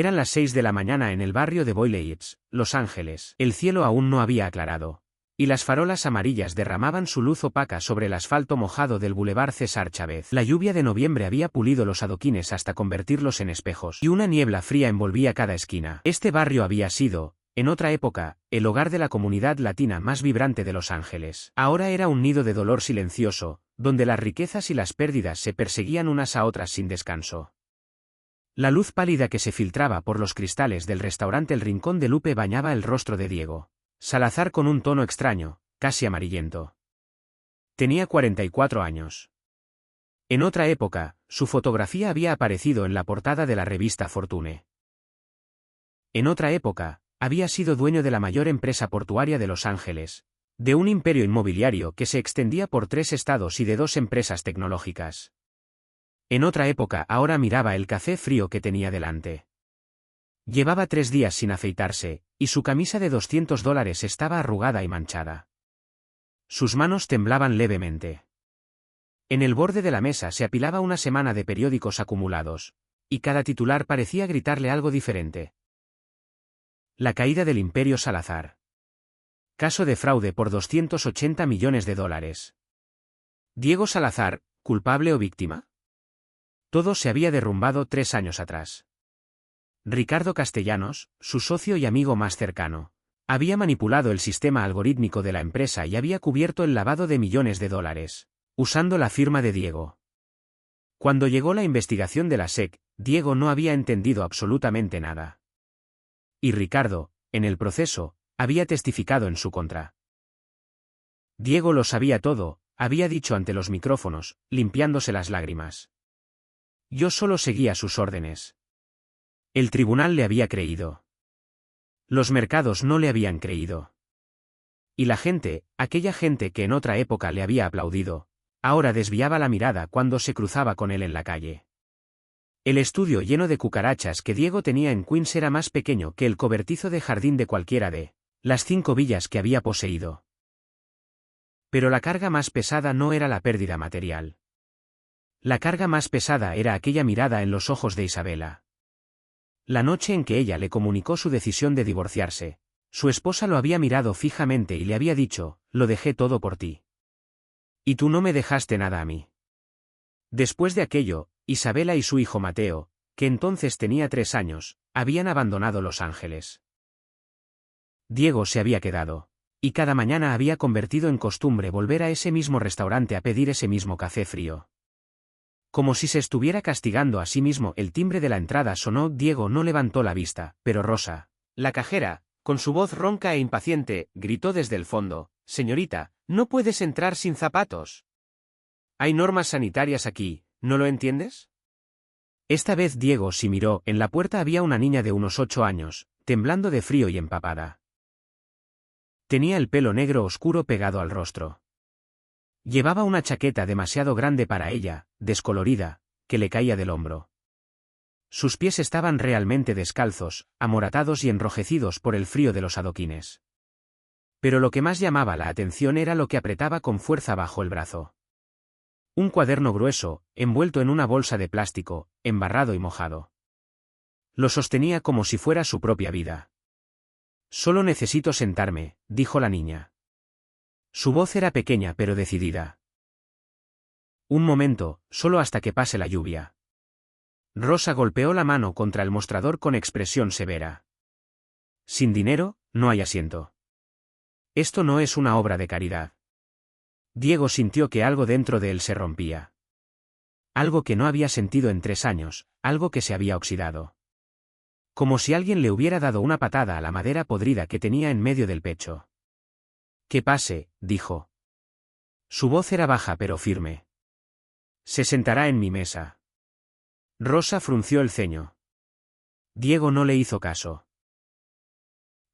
Eran las 6 de la mañana en el barrio de Boyle Heights, Los Ángeles. El cielo aún no había aclarado, y las farolas amarillas derramaban su luz opaca sobre el asfalto mojado del Boulevard César Chávez. La lluvia de noviembre había pulido los adoquines hasta convertirlos en espejos, y una niebla fría envolvía cada esquina. Este barrio había sido, en otra época, el hogar de la comunidad latina más vibrante de Los Ángeles. Ahora era un nido de dolor silencioso, donde las riquezas y las pérdidas se perseguían unas a otras sin descanso. La luz pálida que se filtraba por los cristales del restaurante El Rincón de Lupe bañaba el rostro de Diego Salazar con un tono extraño, casi amarillento. Tenía 44 años. En otra época, su fotografía había aparecido en la portada de la revista Fortune. En otra época, había sido dueño de la mayor empresa portuaria de Los Ángeles, de un imperio inmobiliario que se extendía por 3 estados y de 2 empresas tecnológicas. En otra época ahora miraba el café frío que tenía delante. Llevaba 3 días sin afeitarse, y su camisa de $200 estaba arrugada y manchada. Sus manos temblaban levemente. En el borde de la mesa se apilaba una semana de periódicos acumulados, y cada titular parecía gritarle algo diferente. La caída del Imperio Salazar. Caso de fraude por $280 millones. Diego Salazar, ¿culpable o víctima? Todo se había derrumbado 3 años atrás. Ricardo Castellanos, su socio y amigo más cercano, había manipulado el sistema algorítmico de la empresa y había cubierto el lavado de millones de dólares, usando la firma de Diego. Cuando llegó la investigación de la SEC, Diego no había entendido absolutamente nada. Y Ricardo, en el proceso, había testificado en su contra. Diego lo sabía todo, había dicho ante los micrófonos, limpiándose las lágrimas. Yo solo seguía sus órdenes. El tribunal le había creído. Los mercados no le habían creído. Y la gente, aquella gente que en otra época le había aplaudido, ahora desviaba la mirada cuando se cruzaba con él en la calle. El estudio lleno de cucarachas que Diego tenía en Queens era más pequeño que el cobertizo de jardín de cualquiera de las 5 villas que había poseído. Pero la carga más pesada no era la pérdida material. La carga más pesada era aquella mirada en los ojos de Isabela. La noche en que ella le comunicó su decisión de divorciarse, su esposa lo había mirado fijamente y le había dicho, lo dejé todo por ti. Y tú no me dejaste nada a mí. Después de aquello, Isabela y su hijo Mateo, que entonces tenía 3 años, habían abandonado Los Ángeles. Diego se había quedado, y cada mañana había convertido en costumbre volver a ese mismo restaurante a pedir ese mismo café frío. Como si se estuviera castigando a sí mismo. El timbre de la entrada sonó. Diego no levantó la vista, pero Rosa, la cajera, con su voz ronca e impaciente, gritó desde el fondo, «Señorita, no puedes entrar sin zapatos. Hay normas sanitarias aquí, ¿no lo entiendes?» Esta vez Diego sí miró. En la puerta había una niña de unos 8 años, temblando de frío y empapada. Tenía el pelo negro oscuro pegado al rostro. Llevaba una chaqueta demasiado grande para ella, descolorida, que le caía del hombro. Sus pies estaban realmente descalzos, amoratados y enrojecidos por el frío de los adoquines. Pero lo que más llamaba la atención era lo que apretaba con fuerza bajo el brazo. Un cuaderno grueso, envuelto en una bolsa de plástico, embarrado y mojado. Lo sostenía como si fuera su propia vida. «Solo necesito sentarme», dijo la niña. Su voz era pequeña pero decidida. «Un momento, solo hasta que pase la lluvia». Rosa golpeó la mano contra el mostrador con expresión severa. «Sin dinero, no hay asiento. Esto no es una obra de caridad». Diego sintió que algo dentro de él se rompía. Algo que no había sentido en 3 años, algo que se había oxidado. Como si alguien le hubiera dado una patada a la madera podrida que tenía en medio del pecho. «Que pase», dijo. Su voz era baja pero firme. «Se sentará en mi mesa». Rosa frunció el ceño. Diego no le hizo caso.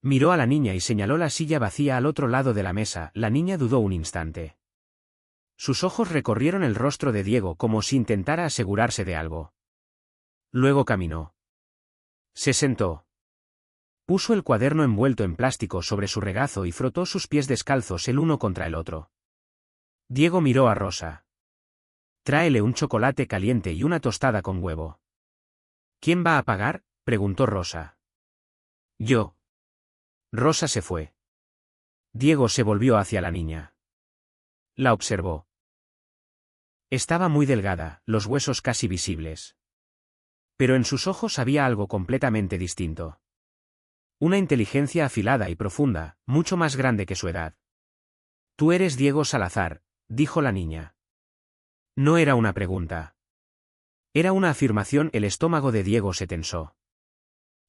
Miró a la niña y señaló la silla vacía al otro lado de la mesa. La niña dudó un instante. Sus ojos recorrieron el rostro de Diego como si intentara asegurarse de algo. Luego caminó. Se sentó. Puso el cuaderno envuelto en plástico sobre su regazo y frotó sus pies descalzos el uno contra el otro. Diego miró a Rosa. «Tráele un chocolate caliente y una tostada con huevo». «¿Quién va a pagar?», preguntó Rosa. Yo. Rosa se fue. Diego se volvió hacia la niña. La observó. Estaba muy delgada, los huesos casi visibles. Pero en sus ojos había algo completamente distinto. Una inteligencia afilada y profunda, mucho más grande que su edad. Tú eres Diego Salazar, dijo la niña. No era una pregunta. Era una afirmación. El estómago de Diego se tensó.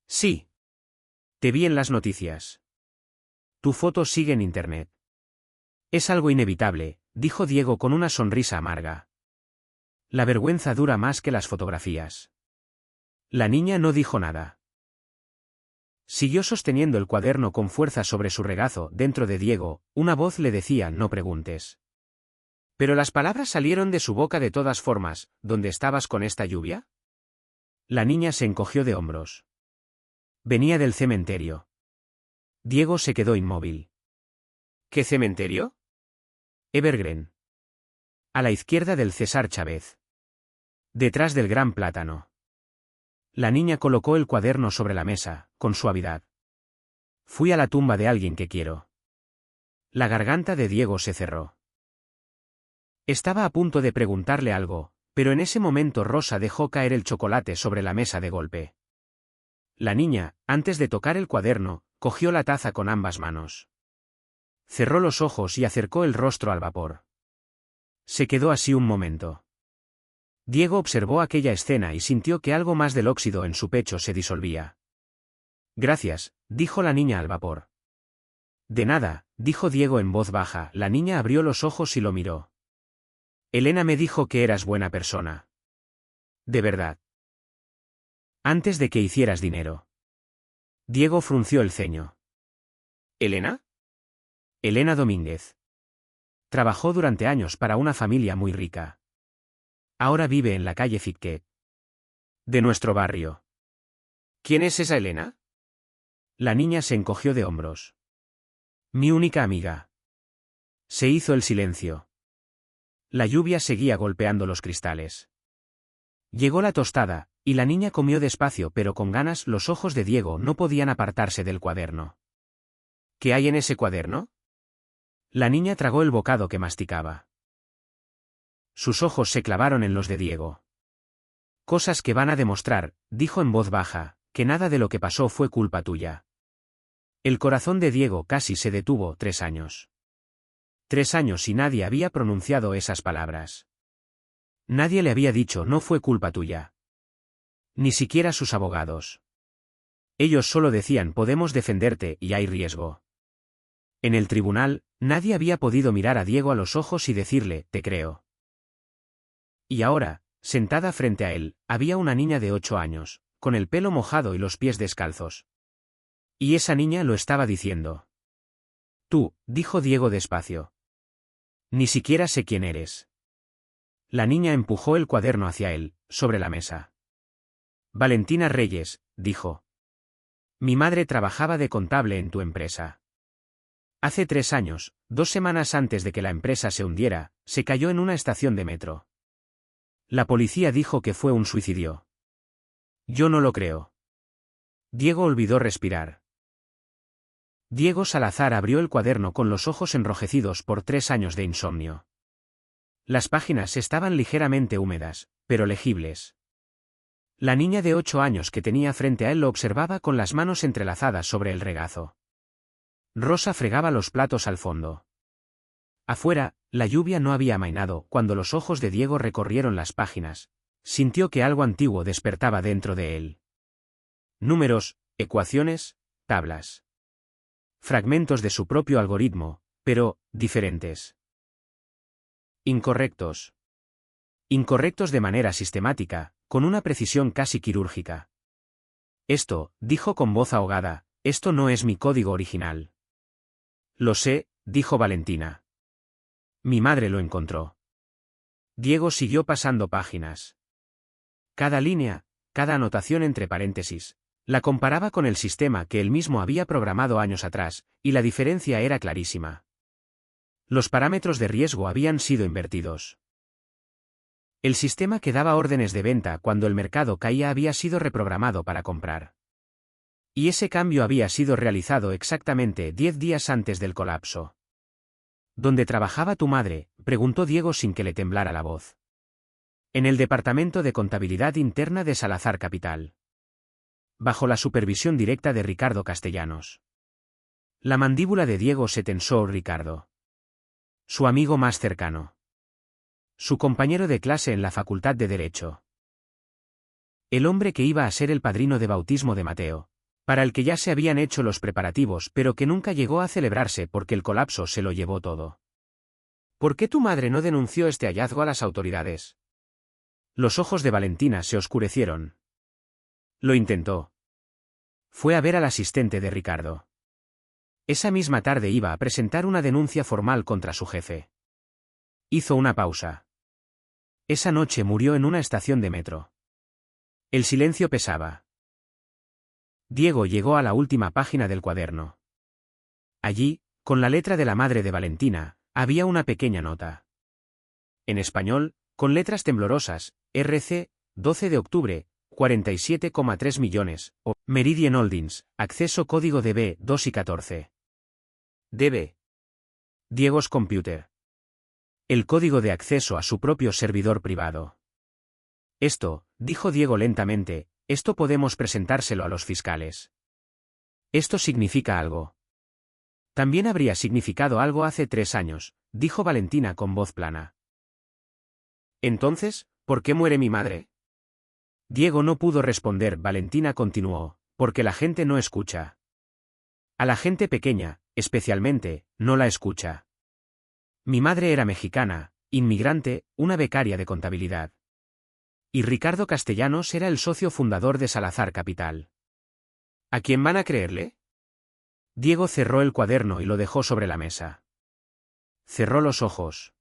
Sí. Te vi en las noticias. Tu foto sigue en internet. Es algo inevitable, dijo Diego con una sonrisa amarga. La vergüenza dura más que las fotografías. La niña no dijo nada. Siguió sosteniendo el cuaderno con fuerza sobre su regazo. Dentro de Diego, una voz le decía: no preguntes. Pero las palabras salieron de su boca de todas formas. ¿Dónde estabas con esta lluvia? La niña se encogió de hombros. Venía del cementerio. Diego se quedó inmóvil. ¿Qué cementerio? Evergreen. A la izquierda del César Chávez. Detrás del Gran Plátano. La niña colocó el cuaderno sobre la mesa, con suavidad. Fui a la tumba de alguien que quiero. La garganta de Diego se cerró. Estaba a punto de preguntarle algo, pero en ese momento Rosa dejó caer el chocolate sobre la mesa de golpe. La niña, antes de tocar el cuaderno, cogió la taza con ambas manos. Cerró los ojos y acercó el rostro al vapor. Se quedó así un momento. Diego observó aquella escena y sintió que algo más del óxido en su pecho se disolvía. Gracias, dijo la niña al vapor. De nada, dijo Diego en voz baja. La niña abrió los ojos y lo miró. Elena me dijo que eras buena persona. ¿De verdad? Antes de que hicieras dinero. Diego frunció el ceño. ¿Elena? Elena Domínguez. Trabajó durante años para una familia muy rica. Ahora vive en la calle Ficquet. De nuestro barrio. ¿Quién es esa Elena? La niña se encogió de hombros. Mi única amiga. Se hizo el silencio. La lluvia seguía golpeando los cristales. Llegó la tostada, y la niña comió despacio pero con ganas. Los ojos de Diego no podían apartarse del cuaderno. ¿Qué hay en ese cuaderno? La niña tragó el bocado que masticaba. Sus ojos se clavaron en los de Diego. Cosas que van a demostrar, dijo en voz baja, que nada de lo que pasó fue culpa tuya. El corazón de Diego casi se detuvo. 3 años. 3 años y nadie había pronunciado esas palabras. Nadie le había dicho no fue culpa tuya. Ni siquiera sus abogados. Ellos solo decían podemos defenderte y hay riesgo. En el tribunal, nadie había podido mirar a Diego a los ojos y decirle, te creo. Y ahora, sentada frente a él, había una niña de 8 años, con el pelo mojado y los pies descalzos. Y esa niña lo estaba diciendo. Tú, dijo Diego despacio. Ni siquiera sé quién eres. La niña empujó el cuaderno hacia él, sobre la mesa. Valentina Reyes, dijo. Mi madre trabajaba de contable en tu empresa. Hace 3 años, 2 semanas antes de que la empresa se hundiera, se cayó en una estación de metro. La policía dijo que fue un suicidio. Yo no lo creo. Diego olvidó respirar. Diego Salazar abrió el cuaderno con los ojos enrojecidos por 3 años de insomnio. Las páginas estaban ligeramente húmedas, pero legibles. La niña de 8 años que tenía frente a él lo observaba con las manos entrelazadas sobre el regazo. Rosa fregaba los platos al fondo. Afuera, la lluvia no había amainado. Cuando los ojos de Diego recorrieron las páginas, sintió que algo antiguo despertaba dentro de él. Números, ecuaciones, tablas. Fragmentos de su propio algoritmo, pero, diferentes. Incorrectos. Incorrectos de manera sistemática, con una precisión casi quirúrgica. Esto, dijo con voz ahogada, esto no es mi código original. Lo sé, dijo Valentina. Mi madre lo encontró. Diego siguió pasando páginas. Cada línea, cada anotación entre paréntesis, la comparaba con el sistema que él mismo había programado años atrás, y la diferencia era clarísima. Los parámetros de riesgo habían sido invertidos. El sistema que daba órdenes de venta cuando el mercado caía había sido reprogramado para comprar. Y ese cambio había sido realizado exactamente 10 días antes del colapso. ¿Dónde trabajaba tu madre?, preguntó Diego sin que le temblara la voz. En el departamento de contabilidad interna de Salazar Capital. Bajo la supervisión directa de Ricardo Castellanos. La mandíbula de Diego se tensó. Ricardo. Su amigo más cercano. Su compañero de clase en la Facultad de Derecho. El hombre que iba a ser el padrino de bautismo de Mateo, para el que ya se habían hecho los preparativos pero que nunca llegó a celebrarse porque el colapso se lo llevó todo. ¿Por qué tu madre no denunció este hallazgo a las autoridades? Los ojos de Valentina se oscurecieron. Lo intentó. Fue a ver al asistente de Ricardo. Esa misma tarde iba a presentar una denuncia formal contra su jefe. Hizo una pausa. Esa noche murió en una estación de metro. El silencio pesaba. Diego llegó a la última página del cuaderno. Allí, con la letra de la madre de Valentina, había una pequeña nota. En español, con letras temblorosas, RC, 12 de octubre, 47,3 millones, o Meridian Holdings, acceso código DB 2 y 14. DB. Diego's Computer. El código de acceso a su propio servidor privado. Esto, dijo Diego lentamente, esto podemos presentárselo a los fiscales. Esto significa algo. También habría significado algo hace 3 años, dijo Valentina con voz plana. Entonces, ¿por qué muere mi madre? Diego no pudo responder. Valentina continuó, porque la gente no escucha. A la gente pequeña, especialmente, no la escucha. Mi madre era mexicana, inmigrante, una becaria de contabilidad. Y Ricardo Castellanos era el socio fundador de Salazar Capital. ¿A quién van a creerle? Diego cerró el cuaderno y lo dejó sobre la mesa. Cerró los ojos.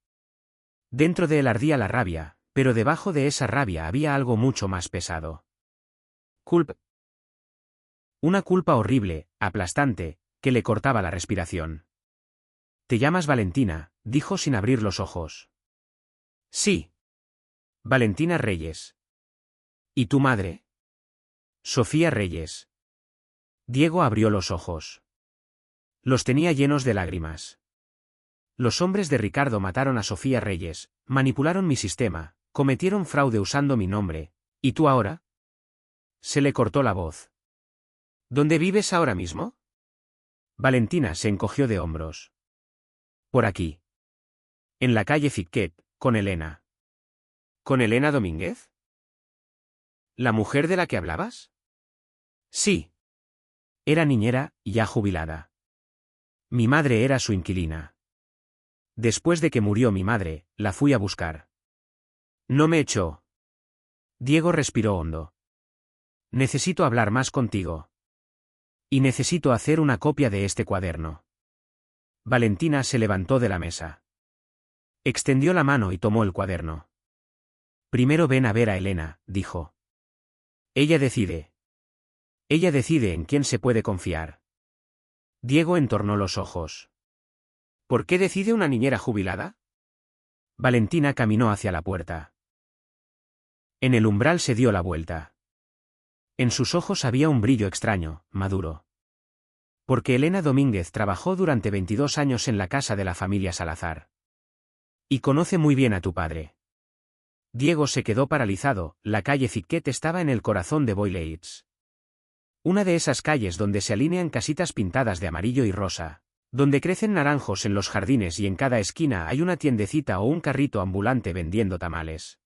Dentro de él ardía la rabia, pero debajo de esa rabia había algo mucho más pesado. Culpa. Una culpa horrible, aplastante, que le cortaba la respiración. «Te llamas Valentina», dijo sin abrir los ojos. «Sí. Valentina Reyes». «¿Y tu madre?» «Sofía Reyes». Diego abrió los ojos. Los tenía llenos de lágrimas. Los hombres de Ricardo mataron a Sofía Reyes, manipularon mi sistema, cometieron fraude usando mi nombre. ¿Y tú ahora? Se le cortó la voz. ¿Dónde vives ahora mismo? Valentina se encogió de hombros. Por aquí. En la calle Ficquet, con Elena. ¿Con Elena Domínguez? ¿La mujer de la que hablabas? Sí. Era niñera, ya jubilada. Mi madre era su inquilina. Después de que murió mi madre, la fui a buscar. No me echó. Diego respiró hondo. Necesito hablar más contigo. Y necesito hacer una copia de este cuaderno. Valentina se levantó de la mesa. Extendió la mano y tomó el cuaderno. Primero ven a ver a Elena, dijo. Ella decide. Ella decide en quién se puede confiar. Diego entornó los ojos. ¿Por qué decide una niñera jubilada? Valentina caminó hacia la puerta. En el umbral se dio la vuelta. En sus ojos había un brillo extraño, maduro. Porque Elena Domínguez trabajó durante 22 años en la casa de la familia Salazar. Y conoce muy bien a tu padre. Diego se quedó paralizado. La calle Ficquet estaba en el corazón de Boyle-Heights. Una de esas calles donde se alinean casitas pintadas de amarillo y rosa, donde crecen naranjos en los jardines y en cada esquina hay una tiendecita o un carrito ambulante vendiendo tamales.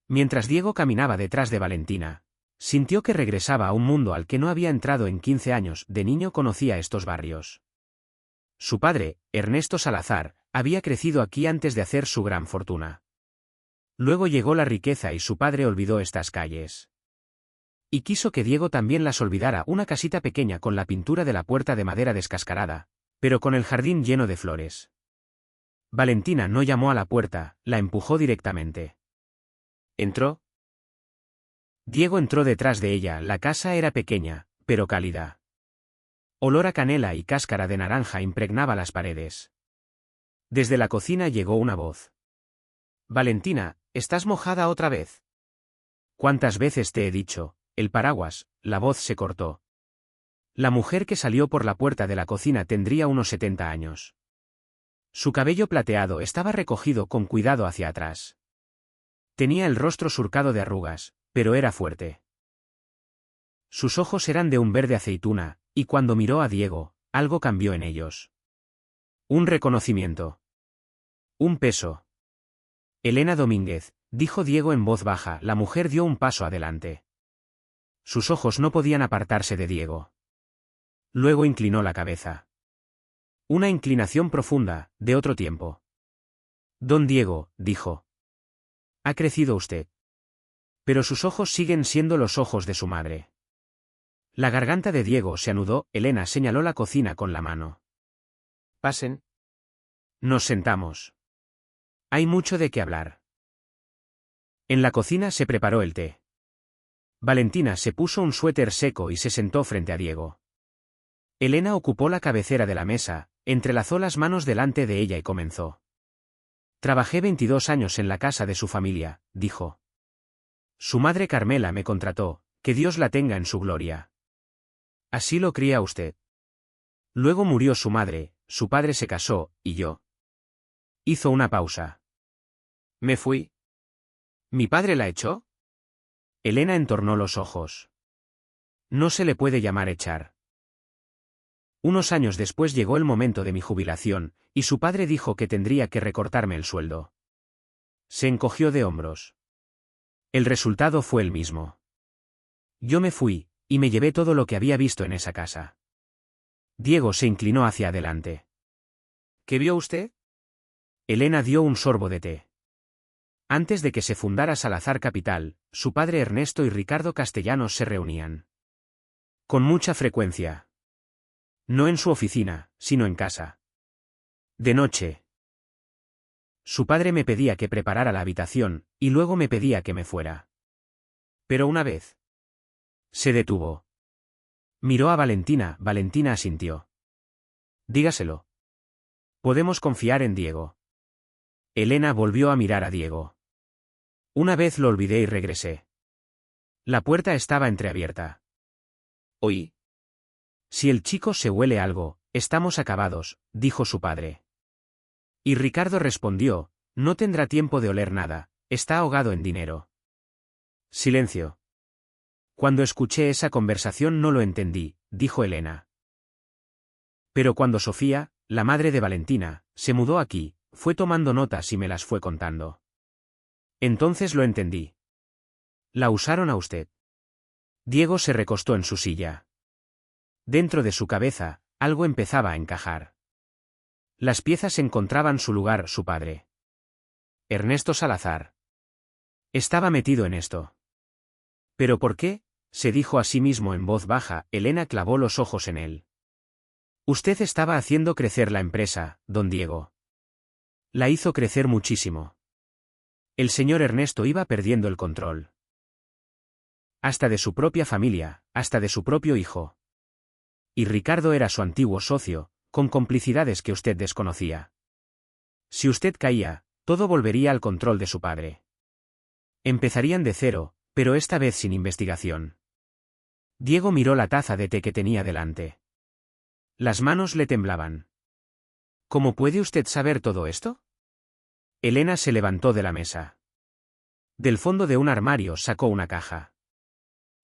Mientras Diego caminaba detrás de Valentina, sintió que regresaba a un mundo al que no había entrado en 15 años. De niño conocía estos barrios. Su padre, Ernesto Salazar, había crecido aquí antes de hacer su gran fortuna. Luego llegó la riqueza y su padre olvidó estas calles. Y quiso que Diego también las olvidara. Una casita pequeña con la pintura de la puerta de madera descascarada, pero con el jardín lleno de flores. Valentina no llamó a la puerta, la empujó directamente. ¿Entró? Diego entró detrás de ella. La casa era pequeña, pero cálida. Olor a canela y cáscara de naranja impregnaba las paredes. Desde la cocina llegó una voz. Valentina, ¿Estás mojada otra vez? ¿Cuántas veces te he dicho? El paraguas. La voz se cortó. La mujer que salió por la puerta de la cocina tendría unos 70 años. Su cabello plateado estaba recogido con cuidado hacia atrás. Tenía el rostro surcado de arrugas, pero era fuerte. Sus ojos eran de un verde aceituna, y cuando miró a Diego, algo cambió en ellos. Un reconocimiento. Un peso. Elena Domínguez, dijo Diego en voz baja. La mujer dio un paso adelante. Sus ojos no podían apartarse de Diego. Luego inclinó la cabeza. Una inclinación profunda, de otro tiempo. Don Diego, dijo. Ha crecido usted. Pero sus ojos siguen siendo los ojos de su madre. La garganta de Diego se anudó. Elena señaló la cocina con la mano. Pasen. Nos sentamos. Hay mucho de qué hablar. En la cocina se preparó el té. Valentina se puso un suéter seco y se sentó frente a Diego. Elena ocupó la cabecera de la mesa, entrelazó las manos delante de ella y comenzó. Trabajé 22 años en la casa de su familia, dijo. Su madre Carmela me contrató, que Dios la tenga en su gloria. Así lo cría usted. Luego murió su madre, su padre se casó, y yo. Hizo una pausa. ¿Me fui? ¿Mi padre la echó? Elena entornó los ojos. No se le puede llamar echar. Unos años después llegó el momento de mi jubilación, y su padre dijo que tendría que recortarme el sueldo. Se encogió de hombros. El resultado fue el mismo. Yo me fui, y me llevé todo lo que había visto en esa casa. Diego se inclinó hacia adelante. ¿Qué vio usted? Elena dio un sorbo de té. Antes de que se fundara Salazar Capital, su padre Ernesto y Ricardo Castellanos se reunían. Con mucha frecuencia. No en su oficina, sino en casa. De noche. Su padre me pedía que preparara la habitación, y luego me pedía que me fuera. Pero una vez. Se detuvo. Miró a Valentina. Valentina asintió. Dígaselo. Podemos confiar en Diego. Elena volvió a mirar a Diego. Una vez lo olvidé y regresé. La puerta estaba entreabierta. Oí. Si el chico se huele algo, estamos acabados, dijo su padre. Y Ricardo respondió, no tendrá tiempo de oler nada, está ahogado en dinero. Silencio. Cuando escuché esa conversación no lo entendí, dijo Elena. Pero cuando Sofía, la madre de Valentina, se mudó aquí, fue tomando notas y me las fue contando. Entonces lo entendí. La usaron a usted. Diego se recostó en su silla. Dentro de su cabeza, algo empezaba a encajar. Las piezas encontraban su lugar. Su padre. Ernesto Salazar. Estaba metido en esto. ¿Pero por qué? Se dijo a sí mismo en voz baja. Elena clavó los ojos en él. Usted estaba haciendo crecer la empresa, don Diego. La hizo crecer muchísimo. El señor Ernesto iba perdiendo el control. Hasta de su propia familia, hasta de su propio hijo. Y Ricardo era su antiguo socio, con complicidades que usted desconocía. Si usted caía, todo volvería al control de su padre. Empezarían de cero, pero esta vez sin investigación. Diego miró la taza de té que tenía delante. Las manos le temblaban. ¿Cómo puede usted saber todo esto? Elena se levantó de la mesa. Del fondo de un armario sacó una caja.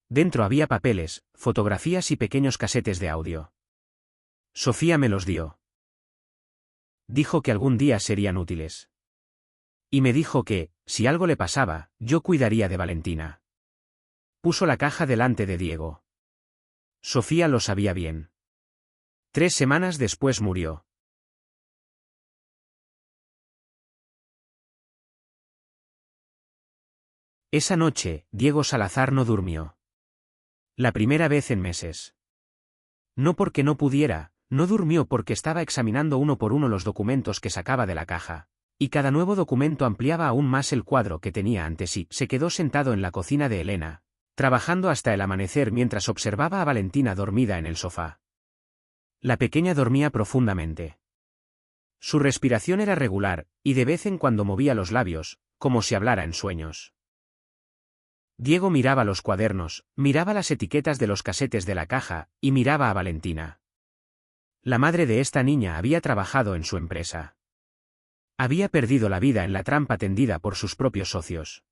Dentro había papeles, fotografías y pequeños casetes de audio. Sofía me los dio. Dijo que algún día serían útiles. Y me dijo que, si algo le pasaba, yo cuidaría de Valentina. Puso la caja delante de Diego. Sofía lo sabía bien. 3 semanas después murió. Esa noche, Diego Salazar no durmió. La primera vez en meses. No porque no pudiera, no durmió porque estaba examinando uno por uno los documentos que sacaba de la caja. Y cada nuevo documento ampliaba aún más el cuadro que tenía ante sí. Se quedó sentado en la cocina de Elena, trabajando hasta el amanecer mientras observaba a Valentina dormida en el sofá. La pequeña dormía profundamente. Su respiración era regular, y de vez en cuando movía los labios, como si hablara en sueños. Diego miraba los cuadernos, miraba las etiquetas de los casetes de la caja, y miraba a Valentina. La madre de esta niña había trabajado en su empresa. Había perdido la vida en la trampa tendida por sus propios socios.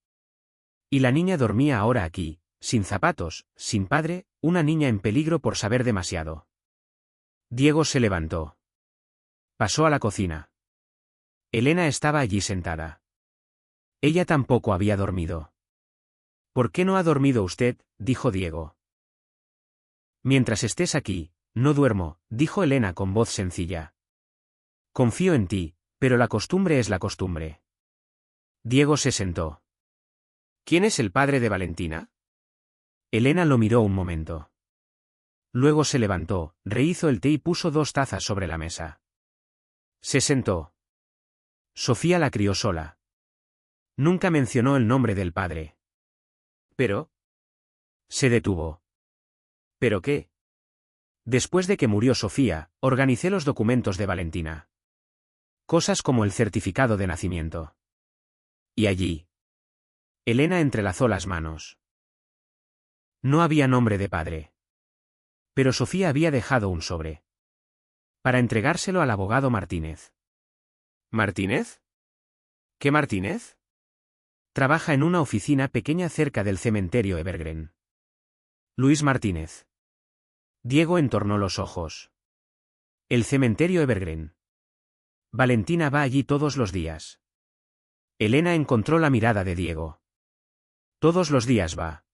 Y la niña dormía ahora aquí, sin zapatos, sin padre, una niña en peligro por saber demasiado. Diego se levantó. Pasó a la cocina. Elena estaba allí sentada. Ella tampoco había dormido. ¿Por qué no ha dormido usted?, dijo Diego. Mientras estés aquí, no duermo, dijo Elena con voz sencilla. Confío en ti, pero la costumbre es la costumbre. Diego se sentó. ¿Quién es el padre de Valentina? Elena lo miró un momento. Luego se levantó, rehizo el té y puso 2 tazas sobre la mesa. Se sentó. Sofía la crió sola. Nunca mencionó el nombre del padre. Pero... Se detuvo. ¿Pero qué? Después de que murió Sofía, organicé los documentos de Valentina. Cosas como el certificado de nacimiento. Y allí. Elena entrelazó las manos. No había nombre de padre. Pero Sofía había dejado un sobre. Para entregárselo al abogado Martínez. ¿Martínez? ¿Qué Martínez? Trabaja en una oficina pequeña cerca del cementerio Evergreen. Luis Martínez. Diego entornó los ojos. El cementerio Evergreen. Valentina va allí todos los días. Elena encontró la mirada de Diego. Todos los días va.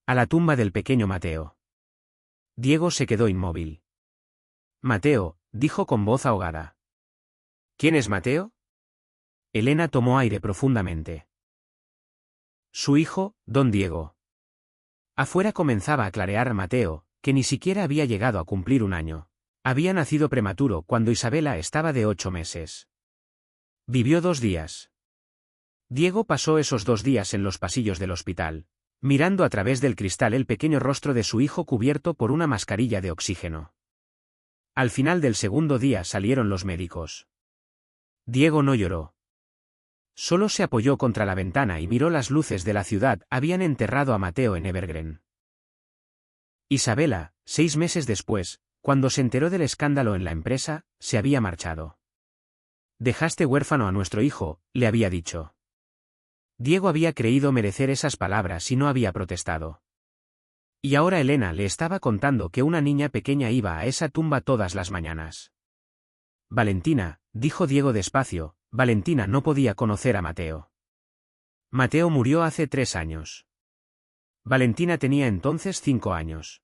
A la tumba del pequeño Mateo. Diego se quedó inmóvil. Mateo, dijo con voz ahogada. ¿Quién es Mateo? Elena tomó aire profundamente. Su hijo, don Diego. Afuera comenzaba a clarear Mateo, que ni siquiera había llegado a cumplir 1 año. Había nacido prematuro cuando Isabela estaba de 8 meses. Vivió 2 días. Diego pasó esos 2 días en los pasillos del hospital, mirando a través del cristal el pequeño rostro de su hijo cubierto por una mascarilla de oxígeno. Al final del segundo día salieron los médicos. Diego no lloró. Solo se apoyó contra la ventana y miró las luces de la ciudad. Habían enterrado a Mateo en Evergreen. Isabela, 6 meses después, cuando se enteró del escándalo en la empresa, se había marchado. Dejaste huérfano a nuestro hijo, le había dicho. Diego había creído merecer esas palabras y no había protestado. Y ahora Elena le estaba contando que una niña pequeña iba a esa tumba todas las mañanas. Valentina, dijo Diego despacio, Valentina no podía conocer a Mateo. Mateo murió hace 3 años. Valentina tenía entonces 5 años.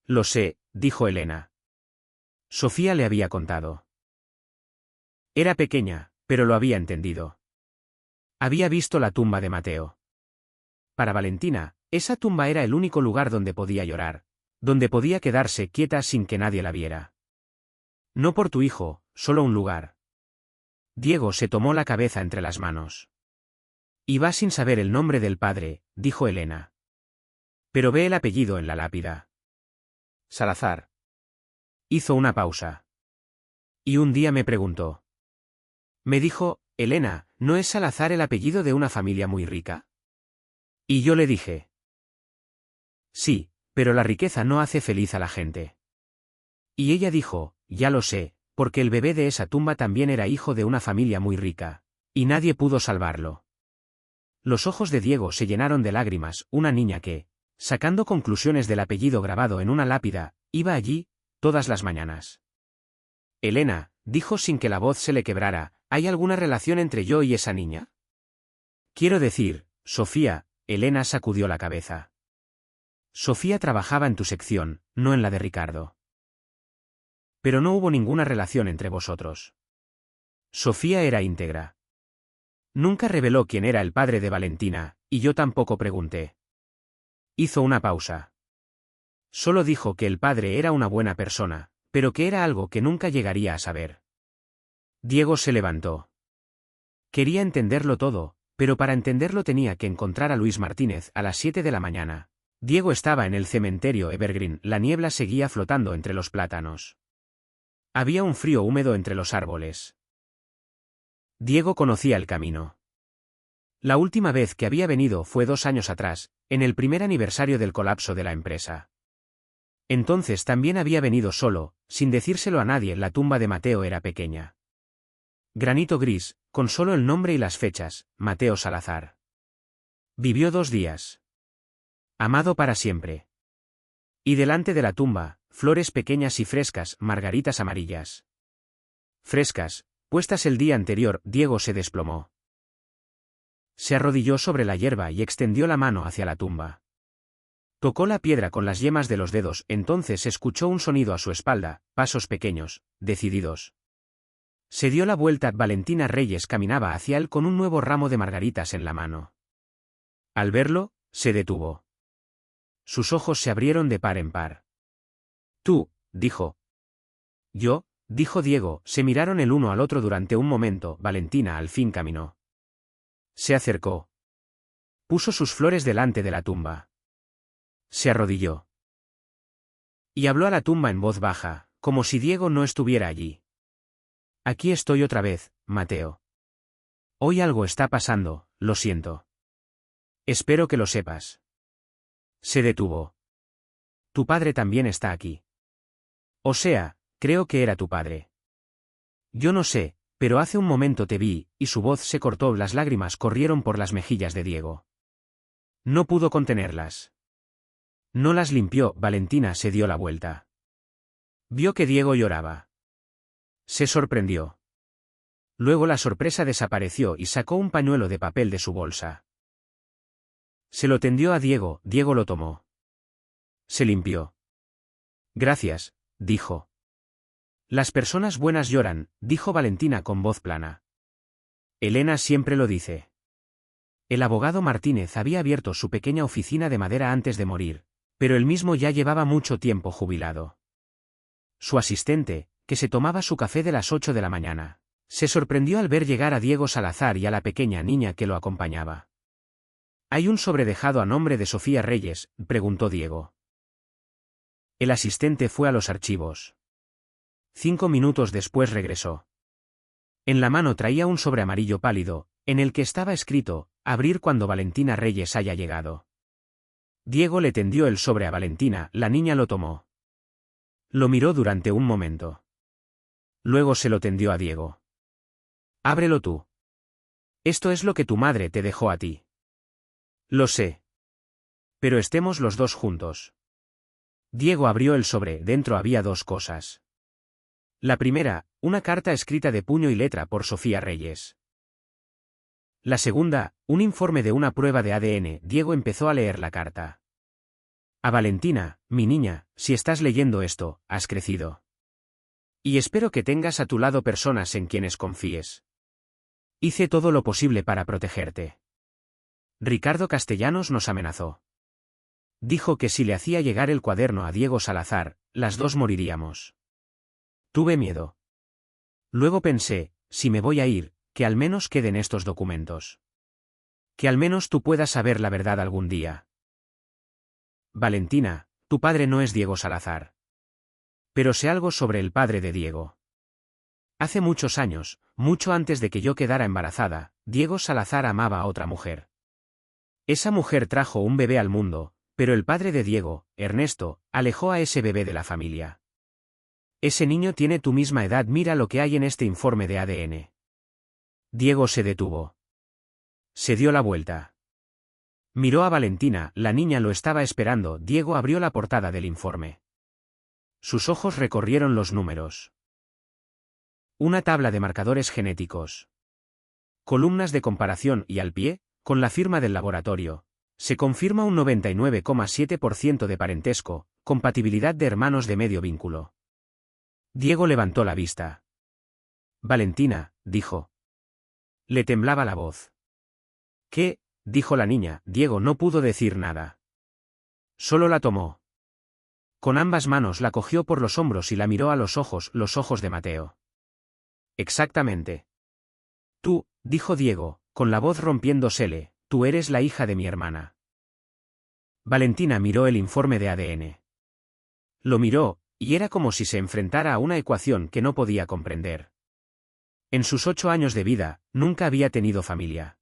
Lo sé, dijo Elena. Sofía le había contado. Era pequeña, pero lo había entendido. Había visto la tumba de Mateo. Para Valentina, esa tumba era el único lugar donde podía llorar, donde podía quedarse quieta sin que nadie la viera. No por tu hijo, solo un lugar. Diego se tomó la cabeza entre las manos. Y va sin saber el nombre del padre, dijo Elena. Pero ve el apellido en la lápida. Salazar. Hizo una pausa. Y un día me preguntó. Me dijo, Elena, ¿no es Salazar el apellido de una familia muy rica? Y yo le dije. Sí, pero la riqueza no hace feliz a la gente. Y ella dijo, ya lo sé, porque el bebé de esa tumba también era hijo de una familia muy rica, y nadie pudo salvarlo. Los ojos de Diego se llenaron de lágrimas. Una niña que, sacando conclusiones del apellido grabado en una lápida, iba allí, todas las mañanas. Elena, dijo sin que la voz se le quebrara, ¿hay alguna relación entre yo y esa niña? Quiero decir, Sofía, Elena sacudió la cabeza. Sofía trabajaba en tu sección, no en la de Ricardo. Pero no hubo ninguna relación entre vosotros. Sofía era íntegra. Nunca reveló quién era el padre de Valentina, y yo tampoco pregunté. Hizo una pausa. Solo dijo que el padre era una buena persona, pero que era algo que nunca llegaría a saber. Diego se levantó. Quería entenderlo todo, pero para entenderlo tenía que encontrar a Luis Martínez a las 7 de la mañana. Diego estaba en el cementerio Evergreen, la niebla seguía flotando entre los plátanos. Había un frío húmedo entre los árboles. Diego conocía el camino. La última vez que había venido fue 2 años atrás, en el primer aniversario del colapso de la empresa. Entonces también había venido solo, sin decírselo a nadie. La tumba de Mateo era pequeña. Granito gris, con solo el nombre y las fechas, Mateo Salazar. Vivió 2 días. Amado para siempre. Y delante de la tumba, flores pequeñas y frescas, margaritas amarillas. Frescas, puestas el día anterior. Diego se desplomó. Se arrodilló sobre la hierba y extendió la mano hacia la tumba. Tocó la piedra con las yemas de los dedos. Entonces escuchó un sonido a su espalda, pasos pequeños, decididos. Se dio la vuelta. Valentina Reyes caminaba hacia él con un nuevo ramo de margaritas en la mano. Al verlo, se detuvo. Sus ojos se abrieron de par en par. Tú, dijo. Yo, dijo Diego. Se miraron el uno al otro durante un momento. Valentina al fin caminó. Se acercó. Puso sus flores delante de la tumba. Se arrodilló. Y habló a la tumba en voz baja, como si Diego no estuviera allí. Aquí estoy otra vez, Mateo. Hoy algo está pasando, lo siento. Espero que lo sepas. Se detuvo. Tu padre también está aquí. O sea, creo que era tu padre. Yo no sé, pero hace un momento te vi, y su voz se cortó. Las lágrimas corrieron por las mejillas de Diego. No pudo contenerlas. No las limpió. Valentina se dio la vuelta. Vio que Diego lloraba. Se sorprendió. Luego la sorpresa desapareció y sacó un pañuelo de papel de su bolsa. Se lo tendió a Diego. Diego lo tomó. Se limpió. Gracias, dijo. Las personas buenas lloran, dijo Valentina con voz plana. Elena siempre lo dice. El abogado Martínez había abierto su pequeña oficina de madera antes de morir, pero él mismo ya llevaba mucho tiempo jubilado. Su asistente, que se tomaba su café de las 8 de la mañana, se sorprendió al ver llegar a Diego Salazar y a la pequeña niña que lo acompañaba. ¿Hay un sobre dejado a nombre de Sofía Reyes?, preguntó Diego. El asistente fue a los archivos. 5 minutos después regresó. En la mano traía un sobre amarillo pálido, en el que estaba escrito, abrir cuando Valentina Reyes haya llegado. Diego le tendió el sobre a Valentina. La niña lo tomó. Lo miró durante un momento. Luego se lo tendió a Diego. Ábrelo tú. Esto es lo que tu madre te dejó a ti. Lo sé. Pero estemos los dos juntos. Diego abrió el sobre. Dentro había 2 cosas. La primera, una carta escrita de puño y letra por Sofía Reyes. La segunda, un informe de una prueba de ADN. Diego empezó a leer la carta. A Valentina, mi niña, si estás leyendo esto, has crecido. Y espero que tengas a tu lado personas en quienes confíes. Hice todo lo posible para protegerte. Ricardo Castellanos nos amenazó. Dijo que si le hacía llegar el cuaderno a Diego Salazar, las 2 moriríamos. Tuve miedo. Luego pensé, si me voy a ir, que al menos queden estos documentos. Que al menos tú puedas saber la verdad algún día. Valentina, tu padre no es Diego Salazar. Pero sé algo sobre el padre de Diego. Hace muchos años, mucho antes de que yo quedara embarazada, Diego Salazar amaba a otra mujer. Esa mujer trajo un bebé al mundo, pero el padre de Diego, Ernesto, alejó a ese bebé de la familia. Ese niño tiene tu misma edad. Mira lo que hay en este informe de ADN. Diego se detuvo. Se dio la vuelta. Miró a Valentina. La niña lo estaba esperando. Diego abrió la portada del informe. Sus ojos recorrieron los números. Una tabla de marcadores genéticos. Columnas de comparación y al pie, con la firma del laboratorio, se confirma un 99,7% de parentesco, compatibilidad de hermanos de medio vínculo. Diego levantó la vista. Valentina, dijo. Le temblaba la voz. ¿Qué?, dijo la niña. Diego no pudo decir nada. Solo la tomó. Con ambas manos la cogió por los hombros y la miró a los ojos de Mateo. Exactamente. Tú, dijo Diego, con la voz rompiéndosele, tú eres la hija de mi hermana. Valentina miró el informe de ADN. Lo miró, y era como si se enfrentara a una ecuación que no podía comprender. En sus 8 años de vida, nunca había tenido familia.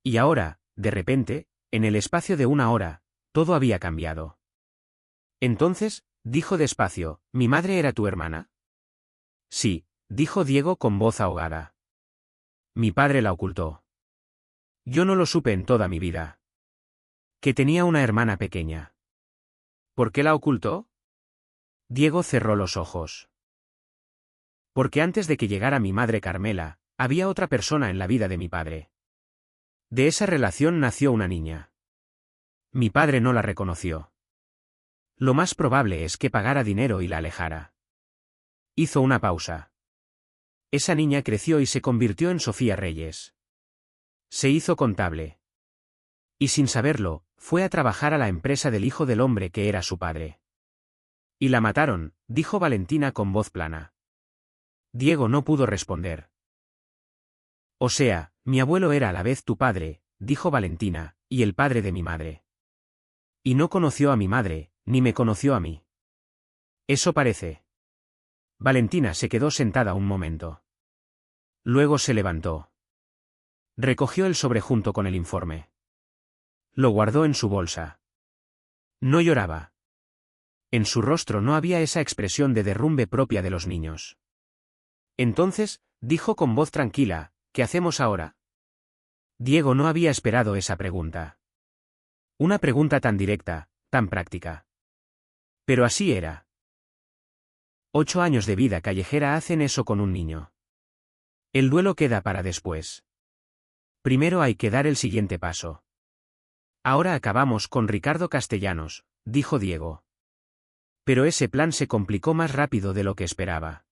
Y ahora, de repente, en el espacio de una hora, todo había cambiado. Entonces, dijo despacio, ¿mi madre era tu hermana? Sí, dijo Diego con voz ahogada. Mi padre la ocultó. Yo no lo supe en toda mi vida. Que tenía una hermana pequeña. ¿Por qué la ocultó? Diego cerró los ojos. Porque antes de que llegara mi madre Carmela, había otra persona en la vida de mi padre. De esa relación nació una niña. Mi padre no la reconoció. Lo más probable es que pagara dinero y la alejara. Hizo una pausa. Esa niña creció y se convirtió en Sofía Reyes. Se hizo contable. Y sin saberlo, fue a trabajar a la empresa del hijo del hombre que era su padre. Y la mataron, dijo Valentina con voz plana. Diego no pudo responder. O sea, mi abuelo era a la vez tu padre, dijo Valentina, y el padre de mi madre. Y no conoció a mi madre, ni me conoció a mí. Eso parece. Valentina se quedó sentada un momento. Luego se levantó. Recogió el sobre junto con el informe. Lo guardó en su bolsa. No lloraba. En su rostro no había esa expresión de derrumbe propia de los niños. Entonces, dijo con voz tranquila, ¿qué hacemos ahora? Diego no había esperado esa pregunta. Una pregunta tan directa, tan práctica. Pero así era. 8 años de vida callejera hacen eso con un niño. El duelo queda para después. Primero hay que dar el siguiente paso. Ahora acabamos con Ricardo Castellanos, dijo Diego. Pero ese plan se complicó más rápido de lo que esperaba.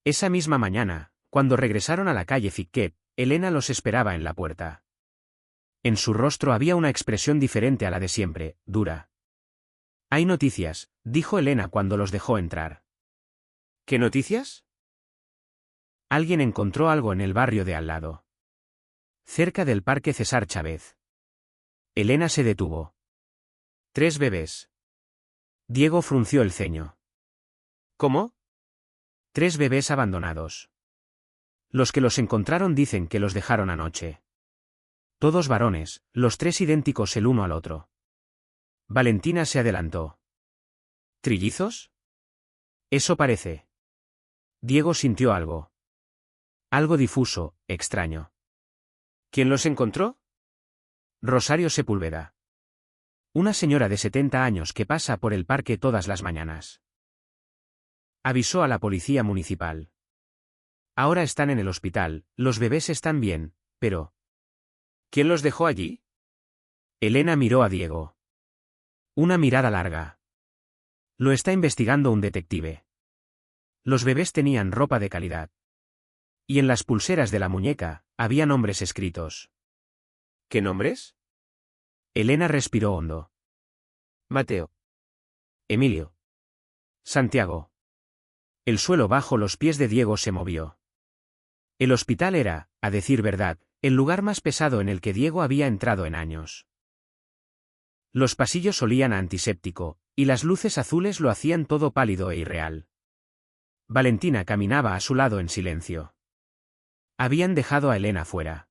Esa misma mañana, cuando regresaron a la calle Ficquet, Elena los esperaba en la puerta. En su rostro había una expresión diferente a la de siempre, dura. Hay noticias, dijo Elena cuando los dejó entrar. ¿Qué noticias? Alguien encontró algo en el barrio de al lado. Cerca del Parque César Chávez. Elena se detuvo. 3 bebés. Diego frunció el ceño. ¿Cómo? 3 bebés abandonados. Los que los encontraron dicen que los dejaron anoche. Todos varones, los 3 idénticos el uno al otro. Valentina se adelantó. ¿Trillizos? Eso parece. Diego sintió algo. Algo difuso, extraño. ¿Quién los encontró? Rosario Sepúlveda. Una señora de 70 años que pasa por el parque todas las mañanas. Avisó a la policía municipal. Ahora están en el hospital, los bebés están bien, pero... ¿Quién los dejó allí? Elena miró a Diego. Una mirada larga. Lo está investigando un detective. Los bebés tenían ropa de calidad. Y en las pulseras de la muñeca, había nombres escritos. ¿Qué nombres? Elena respiró hondo. Mateo. Emilio. Santiago. El suelo bajo los pies de Diego se movió. El hospital era, a decir verdad, el lugar más pesado en el que Diego había entrado en años. Los pasillos olían a antiséptico, y las luces azules lo hacían todo pálido e irreal. Valentina caminaba a su lado en silencio. Habían dejado a Elena fuera.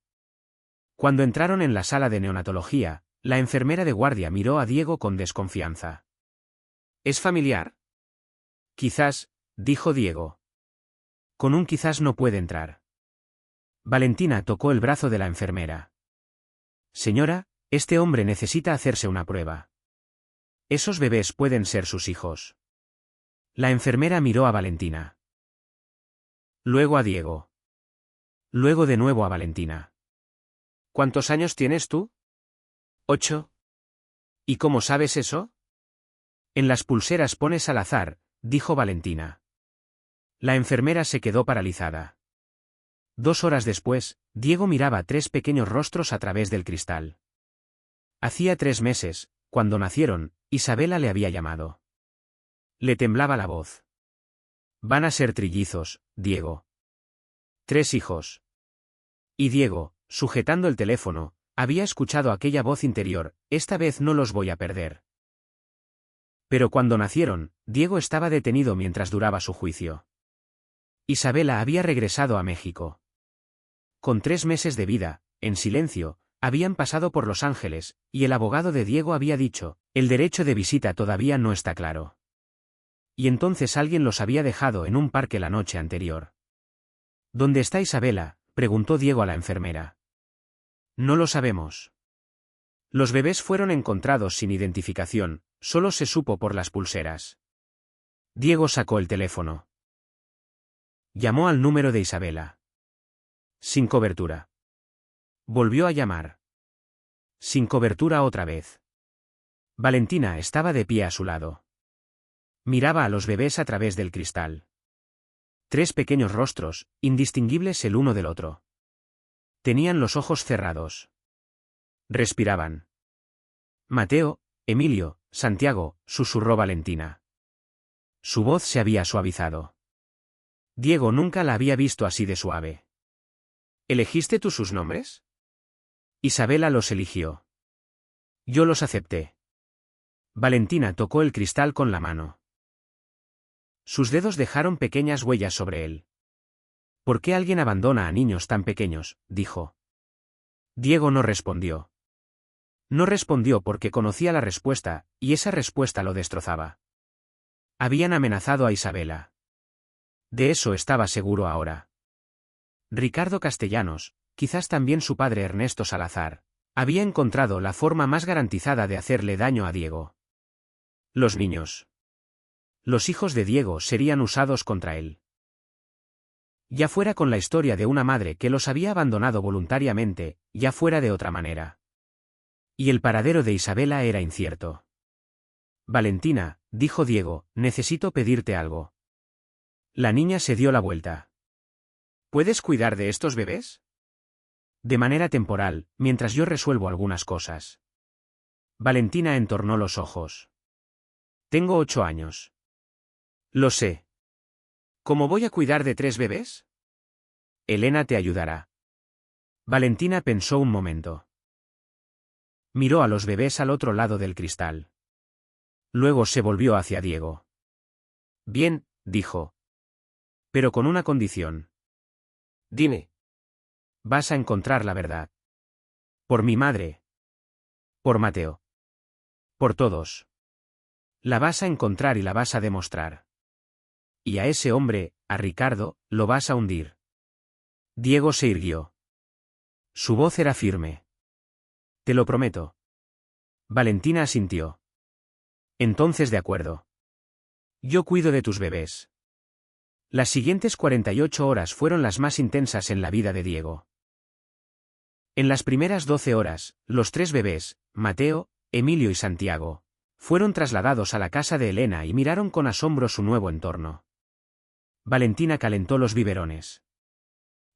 Cuando entraron en la sala de neonatología, la enfermera de guardia miró a Diego con desconfianza. ¿Es familiar? Quizás, dijo Diego. Con un quizás no puede entrar. Valentina tocó el brazo de la enfermera. Señora, este hombre necesita hacerse una prueba. Esos bebés pueden ser sus hijos. La enfermera miró a Valentina. Luego a Diego. Luego de nuevo a Valentina. ¿Cuántos años tienes tú? 8. ¿Y cómo sabes eso? En las pulseras pones al azar, dijo Valentina. La enfermera se quedó paralizada. 2 horas después, Diego miraba 3 pequeños rostros a través del cristal. Hacía 3 meses, cuando nacieron, Isabela le había llamado. Le temblaba la voz. Van a ser trillizos, Diego. 3 hijos. Y Diego, sujetando el teléfono, había escuchado aquella voz interior, esta vez no los voy a perder. Pero cuando nacieron, Diego estaba detenido mientras duraba su juicio. Isabela había regresado a México. Con 3 meses de vida, en silencio, Habían pasado por Los Ángeles, y el abogado de Diego había dicho, el derecho de visita todavía no está claro. Y entonces alguien los había dejado en un parque la noche anterior. ¿Dónde está Isabela?, preguntó Diego a la enfermera. No lo sabemos. Los bebés fueron encontrados sin identificación, solo se supo por las pulseras. Diego sacó el teléfono. Llamó al número de Isabela. Sin cobertura. Volvió a llamar. Sin cobertura otra vez. Valentina estaba de pie a su lado. Miraba a los bebés a través del cristal. 3 pequeños rostros, indistinguibles el uno del otro. Tenían los ojos cerrados. Respiraban. Mateo, Emilio, Santiago, susurró Valentina. Su voz se había suavizado. Diego nunca la había visto así de suave. ¿Elegiste tú sus nombres? Isabela los eligió. Yo los acepté. Valentina tocó el cristal con la mano. Sus dedos dejaron pequeñas huellas sobre él. ¿Por qué alguien abandona a niños tan pequeños?, dijo. Diego no respondió. No respondió porque conocía la respuesta, y esa respuesta lo destrozaba. Habían amenazado a Isabela. De eso estaba seguro ahora. Ricardo Castellanos, quizás también su padre Ernesto Salazar, había encontrado la forma más garantizada de hacerle daño a Diego. Los niños. Los hijos de Diego serían usados contra él. Ya fuera con la historia de una madre que los había abandonado voluntariamente, ya fuera de otra manera. Y el paradero de Isabela era incierto. Valentina, dijo Diego, necesito pedirte algo. La niña se dio la vuelta. ¿Puedes cuidar de estos bebés? De manera temporal, mientras yo resuelvo algunas cosas. Valentina entornó los ojos. Tengo 8 años. Lo sé. ¿Cómo voy a cuidar de 3 bebés? Elena te ayudará. Valentina pensó un momento. Miró a los bebés al otro lado del cristal. Luego se volvió hacia Diego. Bien, dijo. Pero con una condición. Dime. Vas a encontrar la verdad. Por mi madre. Por Mateo. Por todos. La vas a encontrar y la vas a demostrar. Y a ese hombre, a Ricardo, lo vas a hundir. Diego se irguió. Su voz era firme. Te lo prometo. Valentina asintió. Entonces de acuerdo. Yo cuido de tus bebés. Las siguientes 48 horas fueron las más intensas en la vida de Diego. En las primeras 12 horas, los 3 bebés, Mateo, Emilio y Santiago, fueron trasladados a la casa de Elena y miraron con asombro su nuevo entorno. Valentina calentó los biberones.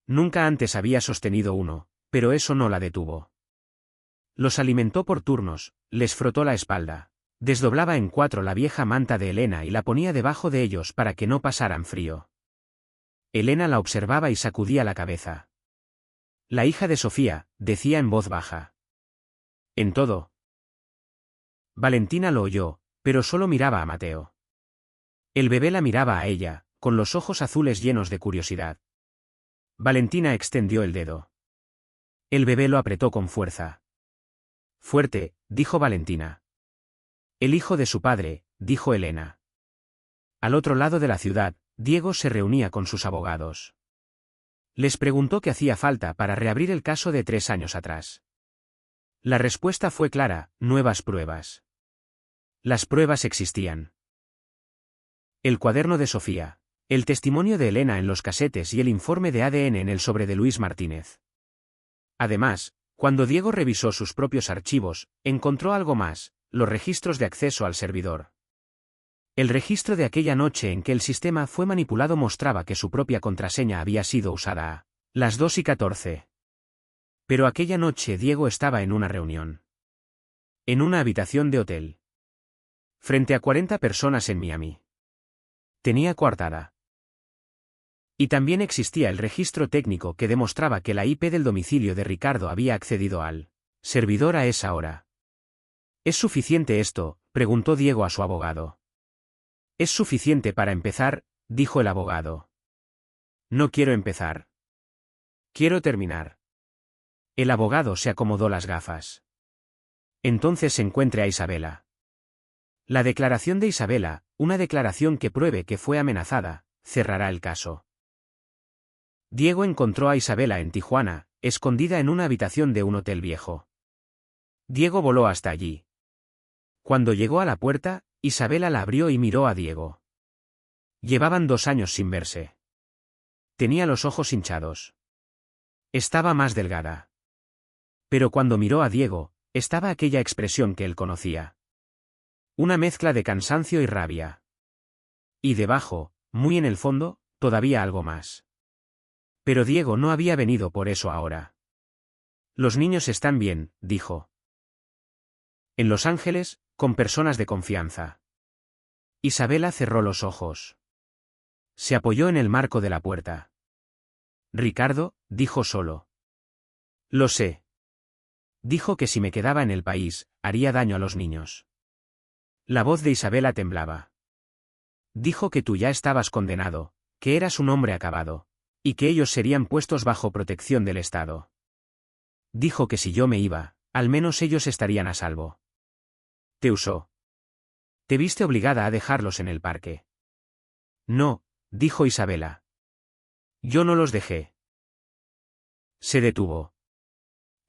Nunca antes había sostenido uno, pero eso no la detuvo. Los alimentó por turnos, les frotó la espalda, desdoblaba en 4 la vieja manta de Elena y la ponía debajo de ellos para que no pasaran frío. Elena la observaba y sacudía la cabeza. La hija de Sofía, decía en voz baja. En todo. Valentina lo oyó, pero solo miraba a Mateo. El bebé la miraba a ella, con los ojos azules llenos de curiosidad. Valentina extendió el dedo. El bebé lo apretó con fuerza. Fuerte, dijo Valentina. El hijo de su padre, dijo Elena. Al otro lado de la ciudad, Diego se reunía con sus abogados. Les preguntó qué hacía falta para reabrir el caso de 3 años atrás. La respuesta fue clara: nuevas pruebas. Las pruebas existían. El cuaderno de Sofía, el testimonio de Elena en los casetes y el informe de ADN en el sobre de Luis Martínez. Además, cuando Diego revisó sus propios archivos, encontró algo más: los registros de acceso al servidor. El registro de aquella noche en que el sistema fue manipulado mostraba que su propia contraseña había sido usada a las 2:14. Pero aquella noche Diego estaba en una reunión. En una habitación de hotel. Frente a 40 personas en Miami. Tenía coartada. Y también existía el registro técnico que demostraba que la IP del domicilio de Ricardo había accedido al servidor a esa hora. ¿Es suficiente esto?, preguntó Diego a su abogado. Es suficiente para empezar, dijo el abogado. No quiero empezar. Quiero terminar. El abogado se acomodó las gafas. Entonces encuentre a Isabela. La declaración de Isabela, una declaración que pruebe que fue amenazada, cerrará el caso. Diego encontró a Isabela en Tijuana, escondida en una habitación de un hotel viejo. Diego voló hasta allí. Cuando llegó a la puerta, Isabela la abrió y miró a Diego. Llevaban 2 años sin verse. Tenía los ojos hinchados. Estaba más delgada. Pero cuando miró a Diego, estaba aquella expresión que él conocía. Una mezcla de cansancio y rabia. Y debajo, muy en el fondo, todavía algo más. Pero Diego no había venido por eso ahora. Los niños están bien, dijo. En Los Ángeles, con personas de confianza. Isabela cerró los ojos. Se apoyó en el marco de la puerta. Ricardo, dijo solo. Lo sé. Dijo que si me quedaba en el país, haría daño a los niños. La voz de Isabela temblaba. Dijo que tú ya estabas condenado, que eras un hombre acabado, y que ellos serían puestos bajo protección del Estado. Dijo que si yo me iba, al menos ellos estarían a salvo. Te usó. Te viste obligada a dejarlos en el parque. No, dijo Isabela. Yo no los dejé. Se detuvo.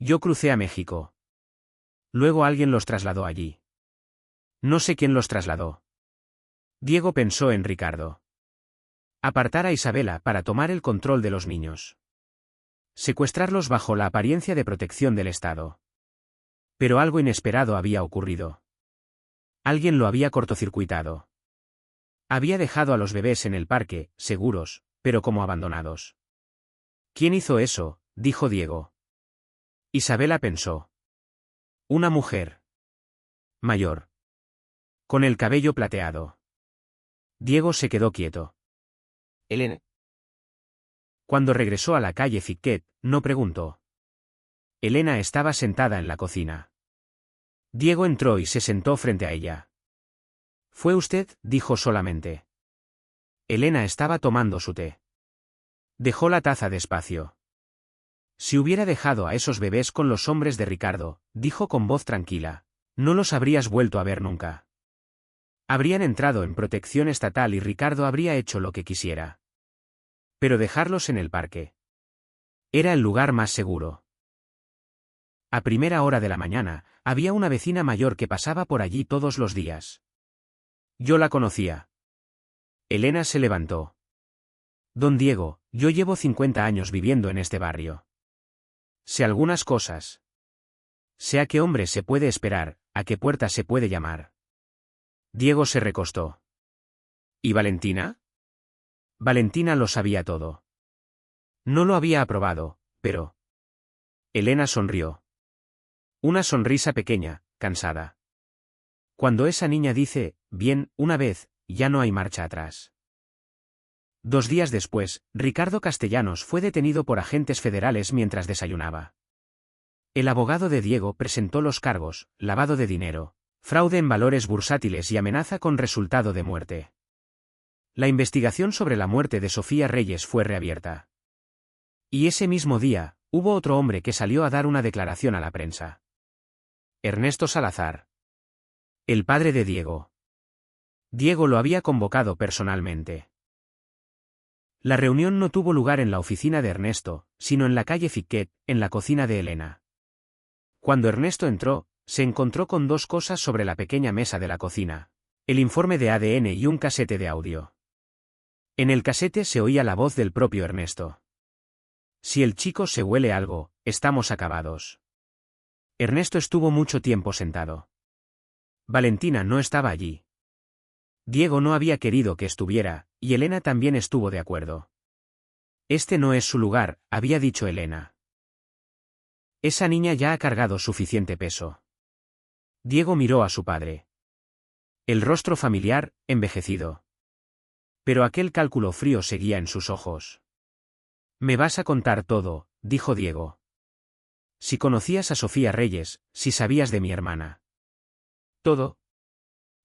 Yo crucé a México. Luego alguien los trasladó allí. No sé quién los trasladó. Diego pensó en Ricardo. Apartar a Isabela para tomar el control de los niños. Secuestrarlos bajo la apariencia de protección del Estado. Pero algo inesperado había ocurrido. Alguien lo había cortocircuitado. Había dejado a los bebés en el parque, seguros, pero como abandonados. ¿Quién hizo eso?, dijo Diego. Isabela pensó. Una mujer. Mayor. Con el cabello plateado. Diego se quedó quieto. Elena. Cuando regresó a la calle Ficquet, no preguntó. Elena estaba sentada en la cocina. Diego entró y se sentó frente a ella. ¿Fue usted?, dijo solamente. Elena estaba tomando su té. Dejó la taza despacio. Si hubiera dejado a esos bebés con los hombres de Ricardo, dijo con voz tranquila, no los habrías vuelto a ver nunca. Habrían entrado en protección estatal y Ricardo habría hecho lo que quisiera. Pero dejarlos en el parque. Era el lugar más seguro. A primera hora de la mañana, había una vecina mayor que pasaba por allí todos los días. Yo la conocía. Elena se levantó. Don Diego, yo llevo 50 años viviendo en este barrio. Sé algunas cosas. Sé a qué hombre se puede esperar, a qué puerta se puede llamar. Diego se recostó. ¿Y Valentina? Valentina lo sabía todo. No lo había aprobado, pero... Elena sonrió. Una sonrisa pequeña, cansada. Cuando esa niña dice, bien, una vez, ya no hay marcha atrás. 2 días después, Ricardo Castellanos fue detenido por agentes federales mientras desayunaba. El abogado de Diego presentó los cargos, lavado de dinero, fraude en valores bursátiles y amenaza con resultado de muerte. La investigación sobre la muerte de Sofía Reyes fue reabierta. Y ese mismo día, hubo otro hombre que salió a dar una declaración a la prensa. Ernesto Salazar. El padre de Diego. Diego lo había convocado personalmente. La reunión no tuvo lugar en la oficina de Ernesto, sino en la calle Ficquet, en la cocina de Elena. Cuando Ernesto entró, se encontró con 2 cosas sobre la pequeña mesa de la cocina: el informe de ADN y un casete de audio. En el casete se oía la voz del propio Ernesto. Si el chico se huele algo, estamos acabados. Ernesto estuvo mucho tiempo sentado. Valentina no estaba allí. Diego no había querido que estuviera, y Elena también estuvo de acuerdo. Este no es su lugar, había dicho Elena. Esa niña ya ha cargado suficiente peso. Diego miró a su padre. El rostro familiar, envejecido. Pero aquel cálculo frío seguía en sus ojos. Me vas a contar todo, dijo Diego. Si conocías a Sofía Reyes, si sabías de mi hermana. Todo.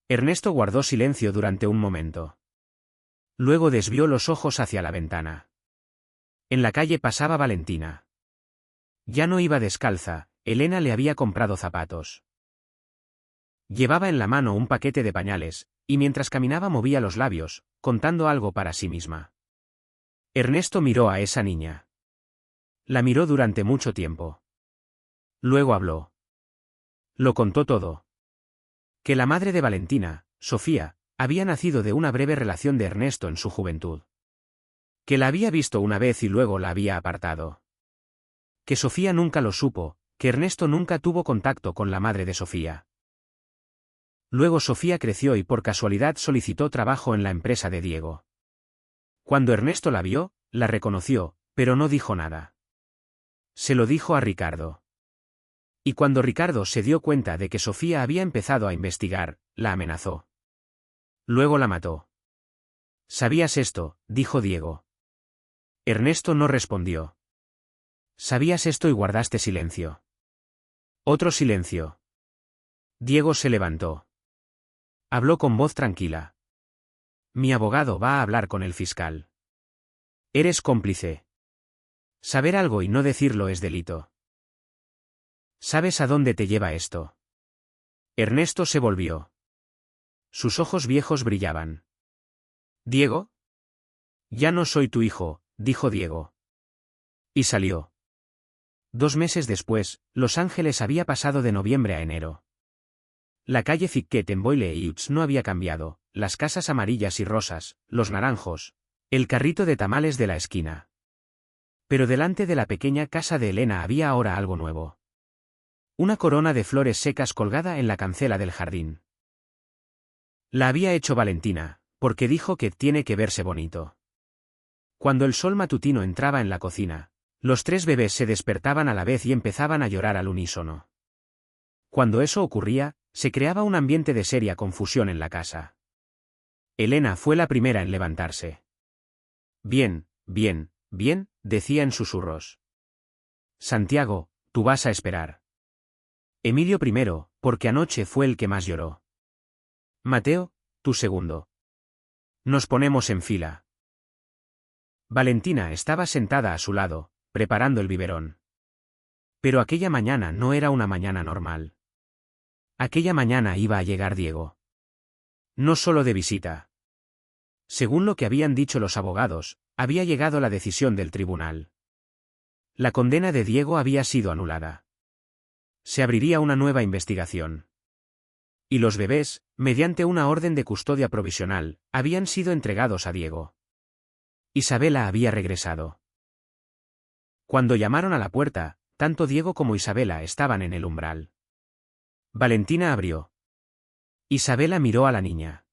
Ernesto guardó silencio durante un momento. Luego desvió los ojos hacia la ventana. En la calle pasaba Valentina. Ya no iba descalza, Elena le había comprado zapatos. Llevaba en la mano un paquete de pañales, y mientras caminaba movía los labios, contando algo para sí misma. Ernesto miró a esa niña. La miró durante mucho tiempo. Luego habló. Lo contó todo. Que la madre de Valentina, Sofía, había nacido de una breve relación de Ernesto en su juventud. Que la había visto una vez y luego la había apartado. Que Sofía nunca lo supo, que Ernesto nunca tuvo contacto con la madre de Sofía. Luego Sofía creció y por casualidad solicitó trabajo en la empresa de Diego. Cuando Ernesto la vio, la reconoció, pero no dijo nada. Se lo dijo a Ricardo. Y cuando Ricardo se dio cuenta de que Sofía había empezado a investigar, la amenazó. Luego la mató. ¿Sabías esto?, dijo Diego. Ernesto no respondió. ¿Sabías esto y guardaste silencio? Otro silencio. Diego se levantó. Habló con voz tranquila. Mi abogado va a hablar con el fiscal. Eres cómplice. Saber algo y no decirlo es delito. ¿Sabes a dónde te lleva esto? Ernesto se volvió. Sus ojos viejos brillaban. ¿Diego? Ya no soy tu hijo, dijo Diego. Y salió. 2 meses después, Los Ángeles había pasado de noviembre a enero. La calle Fiquet en Boyle-Heights no había cambiado, las casas amarillas y rosas, los naranjos, el carrito de tamales de la esquina. Pero delante de la pequeña casa de Elena había ahora algo nuevo. Una corona de flores secas colgada en la cancela del jardín. La había hecho Valentina, porque dijo que tiene que verse bonito. Cuando el sol matutino entraba en la cocina, los 3 bebés se despertaban a la vez y empezaban a llorar al unísono. Cuando eso ocurría, se creaba un ambiente de seria confusión en la casa. Elena fue la primera en levantarse. Bien, bien, bien, decía en susurros. Santiago, tú vas a esperar. Emilio primero, porque anoche fue el que más lloró. Mateo, tú segundo. Nos ponemos en fila. Valentina estaba sentada a su lado, preparando el biberón. Pero aquella mañana no era una mañana normal. Aquella mañana iba a llegar Diego. No solo de visita. Según lo que habían dicho los abogados, había llegado la decisión del tribunal. La condena de Diego había sido anulada. Se abriría una nueva investigación. Y los bebés, mediante una orden de custodia provisional, habían sido entregados a Diego. Isabela había regresado. Cuando llamaron a la puerta, tanto Diego como Isabela estaban en el umbral. Valentina abrió. Isabela miró a la niña.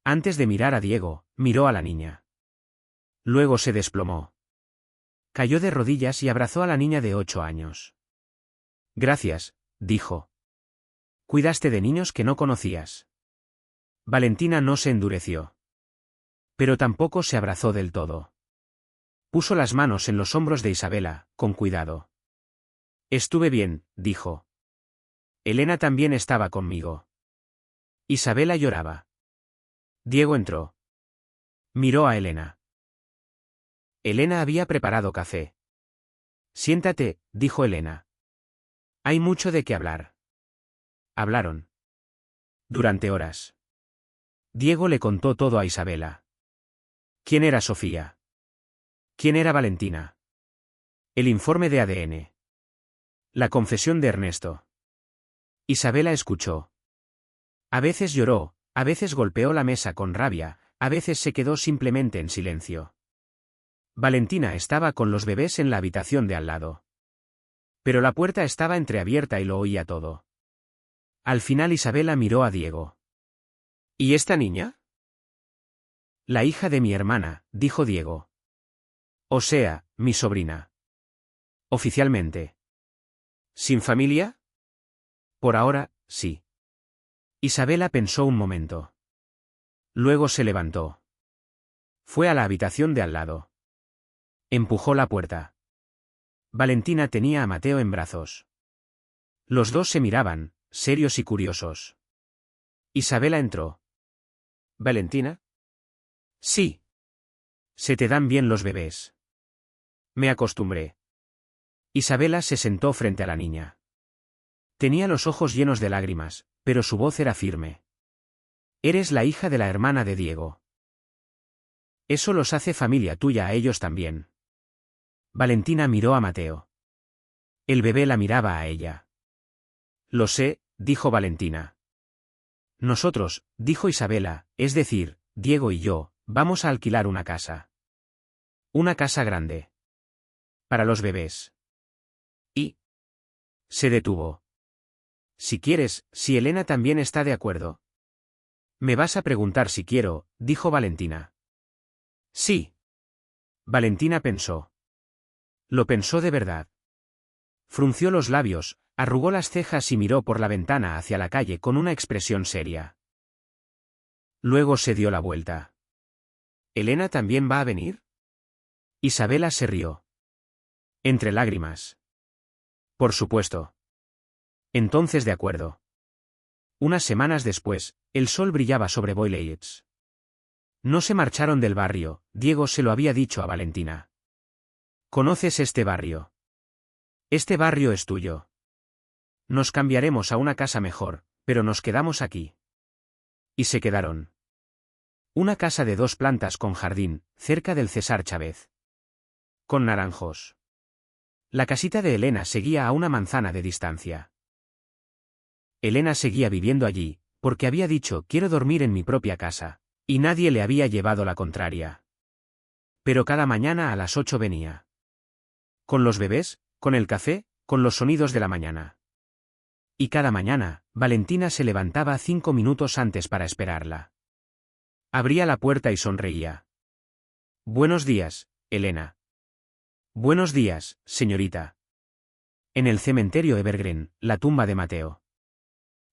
Antes de mirar a Diego, miró a la niña. Luego se desplomó. Cayó de rodillas y abrazó a la niña de 8 años. Gracias, dijo. Cuidaste de niños que no conocías. Valentina no se endureció. Pero tampoco se abrazó del todo. Puso las manos en los hombros de Isabela, con cuidado. Estuve bien, dijo. Elena también estaba conmigo. Isabela lloraba. Diego entró. Miró a Elena. Elena había preparado café. Siéntate, dijo Elena. Hay mucho de qué hablar. Hablaron. Durante horas. Diego le contó todo a Isabela. ¿Quién era Sofía? ¿Quién era Valentina? El informe de ADN. La confesión de Ernesto. Isabela escuchó. A veces lloró, a veces golpeó la mesa con rabia, a veces se quedó simplemente en silencio. Valentina estaba con los bebés en la habitación de al lado. Pero la puerta estaba entreabierta y lo oía todo. Al final Isabela miró a Diego. ¿Y esta niña? La hija de mi hermana, dijo Diego. O sea, mi sobrina. Oficialmente. ¿Sin familia? Por ahora, sí. Isabela pensó un momento. Luego se levantó. Fue a la habitación de al lado. Empujó la puerta. Valentina tenía a Mateo en brazos. Los dos se miraban, serios y curiosos. Isabela entró. ¿Valentina? Sí. Se te dan bien los bebés. Me acostumbré. Isabela se sentó frente a la niña. Tenía los ojos llenos de lágrimas, pero su voz era firme. Eres la hija de la hermana de Diego. Eso los hace familia tuya a ellos también. Valentina miró a Mateo. El bebé la miraba a ella. Lo sé, dijo Valentina. Nosotros, dijo Isabela, es decir, Diego y yo, vamos a alquilar una casa. Una casa grande. Para los bebés. Y... Se detuvo. Si quieres, si Elena también está de acuerdo. Me vas a preguntar si quiero, dijo Valentina. Sí. Valentina pensó. Lo pensó de verdad. Frunció los labios, arrugó las cejas y miró por la ventana hacia la calle con una expresión seria. Luego se dio la vuelta. ¿Elena también va a venir? Isabela se rió. Entre lágrimas. Por supuesto. Entonces de acuerdo. Unas semanas después, el sol brillaba sobre Boyle Heights. No se marcharon del barrio, Diego se lo había dicho a Valentina. ¿Conoces este barrio? Este barrio es tuyo. Nos cambiaremos a una casa mejor, pero nos quedamos aquí. Y se quedaron. Una casa de 2 plantas con jardín, cerca del César Chávez. Con naranjos. La casita de Elena seguía a una manzana de distancia. Elena seguía viviendo allí, porque había dicho quiero dormir en mi propia casa, y nadie le había llevado la contraria. Pero cada mañana a las 8 venía. Con los bebés, con el café, con los sonidos de la mañana. Y cada mañana, Valentina se levantaba 5 minutos antes para esperarla. Abría la puerta y sonreía. Buenos días, Elena. Buenos días, señorita. En el cementerio Evergreen, la tumba de Mateo.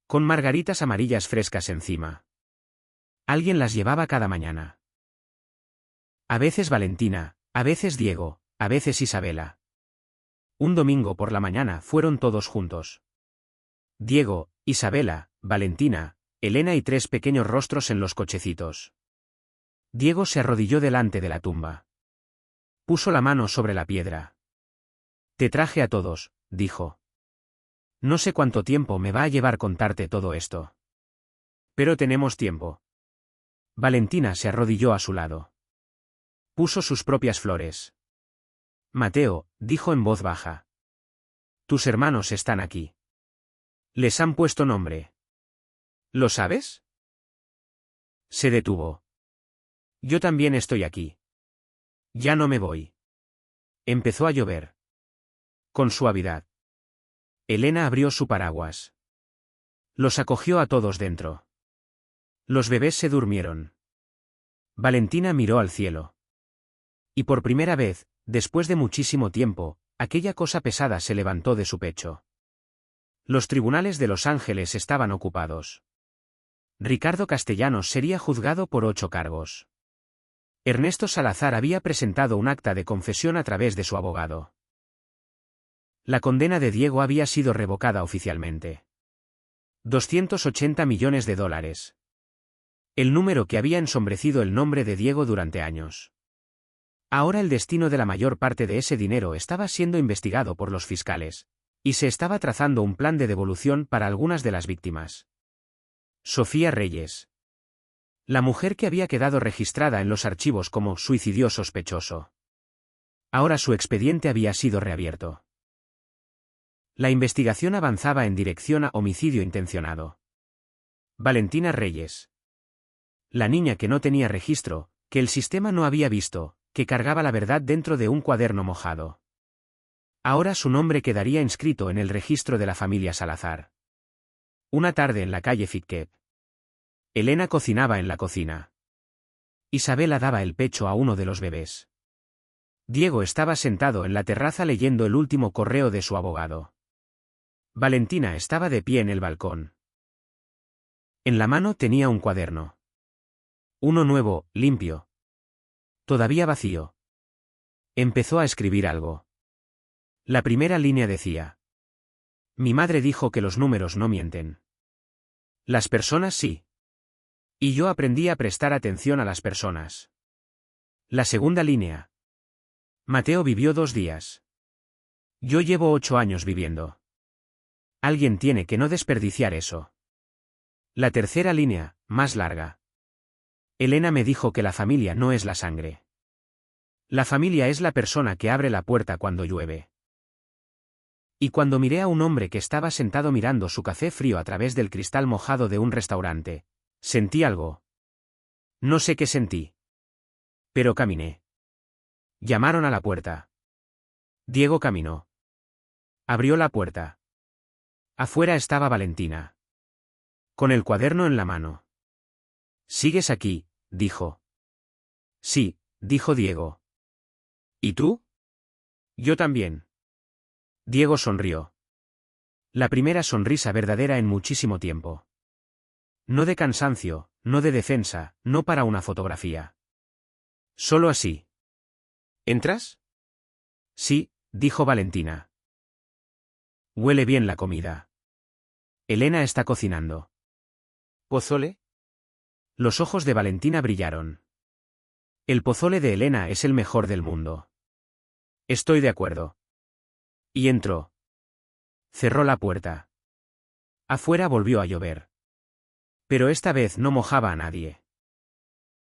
Con margaritas amarillas frescas encima. Alguien las llevaba cada mañana. A veces Valentina, a veces Diego, a veces Isabela. Un domingo por la mañana fueron todos juntos. Diego, Isabela, Valentina, Elena y 3 pequeños rostros en los cochecitos. Diego se arrodilló delante de la tumba. Puso la mano sobre la piedra. Te traje a todos, dijo. No sé cuánto tiempo me va a llevar contarte todo esto. Pero tenemos tiempo. Valentina se arrodilló a su lado. Puso sus propias flores. Mateo, dijo en voz baja. Tus hermanos están aquí. Les han puesto nombre. ¿Lo sabes? Se detuvo. Yo también estoy aquí. Ya no me voy. Empezó a llover. Con suavidad. Elena abrió su paraguas. Los acogió a todos dentro. Los bebés se durmieron. Valentina miró al cielo. Y por primera vez, después de muchísimo tiempo, aquella cosa pesada se levantó de su pecho. Los tribunales de Los Ángeles estaban ocupados. Ricardo Castellanos sería juzgado por 8 cargos. Ernesto Salazar había presentado un acta de confesión a través de su abogado. La condena de Diego había sido revocada oficialmente. 280 millones de dólares. El número que había ensombrecido el nombre de Diego durante años. Ahora el destino de la mayor parte de ese dinero estaba siendo investigado por los fiscales, y se estaba trazando un plan de devolución para algunas de las víctimas. Sofía Reyes. La mujer que había quedado registrada en los archivos como suicidio sospechoso. Ahora su expediente había sido reabierto. La investigación avanzaba en dirección a homicidio intencionado. Valentina Reyes. La niña que no tenía registro, que el sistema no había visto, que cargaba la verdad dentro de un cuaderno mojado. Ahora su nombre quedaría inscrito en el registro de la familia Salazar. Una tarde en la calle Fitquet. Elena cocinaba en la cocina. Isabela daba el pecho a uno de los bebés. Diego estaba sentado en la terraza leyendo el último correo de su abogado. Valentina estaba de pie en el balcón. En la mano tenía un cuaderno. Uno nuevo, limpio. Todavía vacío. Empezó a escribir algo. La primera línea decía: mi madre dijo que los números no mienten. Las personas sí. Y yo aprendí a prestar atención a las personas. La segunda línea. Mateo vivió 2 días. Yo llevo 8 años viviendo. Alguien tiene que no desperdiciar eso. La tercera línea, más larga. Elena me dijo que la familia no es la sangre. La familia es la persona que abre la puerta cuando llueve. Y cuando miré a un hombre que estaba sentado mirando su café frío a través del cristal mojado de un restaurante, sentí algo. No sé qué sentí. Pero caminé. Llamaron a la puerta. Diego caminó. Abrió la puerta. Afuera estaba Valentina. Con el cuaderno en la mano. ¿Sigues aquí?, dijo. Sí, dijo Diego. ¿Y tú? Yo también. Diego sonrió. La primera sonrisa verdadera en muchísimo tiempo. No de cansancio, no de defensa, no para una fotografía. Solo así. ¿Entras? Sí, dijo Valentina. Huele bien la comida. Elena está cocinando. ¿Pozole? Los ojos de Valentina brillaron. El pozole de Elena es el mejor del mundo. Estoy de acuerdo. Y entró. Cerró la puerta. Afuera volvió a llover. Pero esta vez no mojaba a nadie.